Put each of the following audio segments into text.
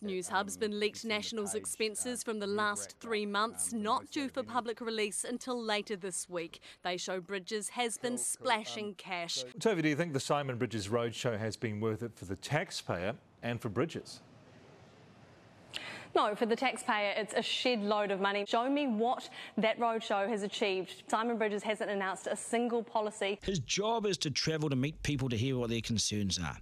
Newshub's been leaked National's expenses from the last 3 months, not due for public release until later this week. They show Bridges has been splashing cash. Tova, do you think the Simon Bridges Roadshow has been worth it for the taxpayer and for Bridges? No, for the taxpayer, it's a shed load of money. Show me what that roadshow has achieved. Simon Bridges hasn't announced a single policy. His job is to travel to meet people to hear what their concerns are.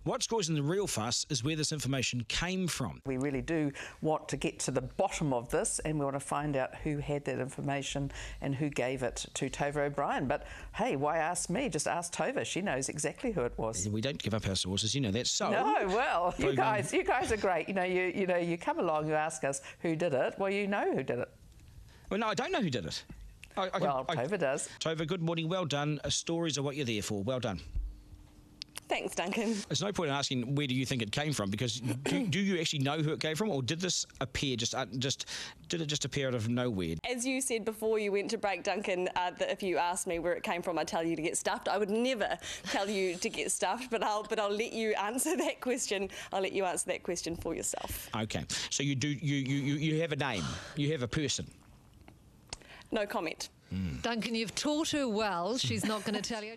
What's causing the real fuss is where this information came from. We really do want to get to the bottom of this, and we want to find out who had that information and who gave it to Tova O'Brien. But hey, why ask me? Just ask Tova. She knows exactly who it was. We don't give up our sources, you know that. So no, well, you guys are great. You come along, you ask us who did it. Well, you know who did it. Well, no, I don't know who did it. Tova does. Tova, good morning. Well done. Stories are what you're there for. Well done. Thanks, Duncan. There's no point in asking where do you think it came from, because do you actually know who it came from, or did this appear did it just appear out of nowhere? As you said before you went to break, Duncan, that if you asked me where it came from, I'd tell you to get stuffed. I would never tell you to get stuffed, but I'll let you answer that question. I'll let you answer that question for yourself. Okay. So you have a name. You have a person. No comment. Duncan, you've taught her well. She's not going to tell you.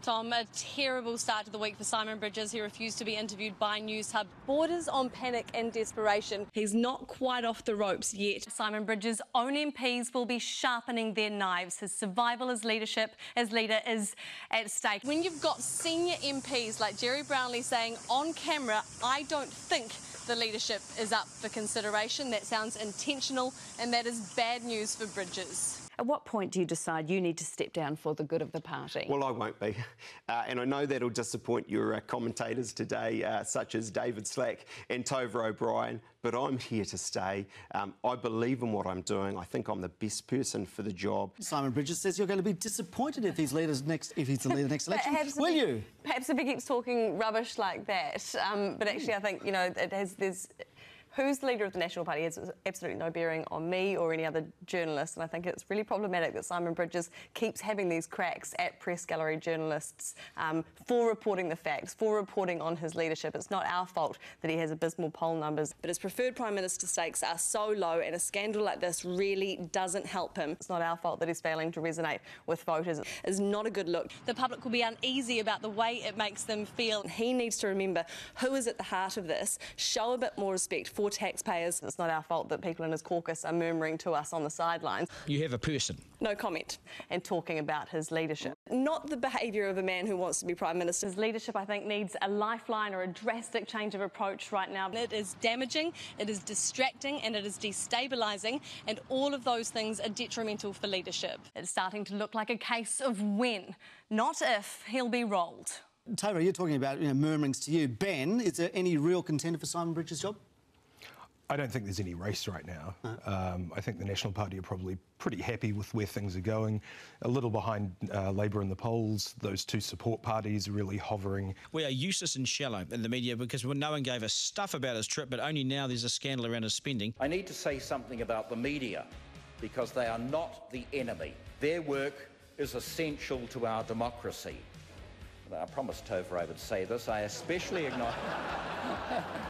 Tom, a terrible start to the week for Simon Bridges. He refused to be interviewed by Newshub. Borders on panic and desperation. He's not quite off the ropes yet. Simon Bridges' own MPs will be sharpening their knives. His survival as leader is at stake. When you've got senior MPs like Jerry Brownlee saying on camera, I don't think the leadership is up for consideration, that sounds intentional, and that is bad news for Bridges. At what point do you decide you need to step down for the good of the party? Well, I won't be. And I know that'll disappoint your commentators today, such as David Slack and Tova O'Brien, but I'm here to stay. I believe in what I'm doing. I think I'm the best person for the job. Simon Bridges says you're going to be disappointed if he's the leader next election. Will you? Perhaps if he keeps talking rubbish like that. But actually, I think, who's the leader of the National Party has absolutely no bearing on me or any other journalist, and I think it's really problematic that Simon Bridges keeps having these cracks at press gallery journalists for reporting the facts, for reporting on his leadership. It's not our fault that he has abysmal poll numbers, but his preferred Prime Minister stakes are so low, and a scandal like this really doesn't help him. It's not our fault that he's failing to resonate with voters. It's not a good look. The public will be uneasy about the way it makes them feel. He needs to remember who is at the heart of this, show a bit more respect for taxpayers. It's not our fault that people in his caucus are murmuring to us on the sidelines. You have a person. No comment. And talking about his leadership. Not the behaviour of a man who wants to be Prime Minister. His leadership, I think, needs a lifeline or a drastic change of approach right now. It is damaging, it is distracting, and it is destabilising, and all of those things are detrimental for leadership. It's starting to look like a case of when, not if, he'll be rolled. Tova, you're talking about murmurings to you. Ben, is there any real contender for Simon Bridges' job? I don't think there's any race right now. I think the National Party are probably pretty happy with where things are going. A little behind Labour in the polls. Those two support parties are really hovering. We are useless and shallow in the media because no one gave us stuff about his trip, but only now there's a scandal around his spending. I need to say something about the media because they are not the enemy. Their work is essential to our democracy. I promised Tova I would say this. I especially acknowledge...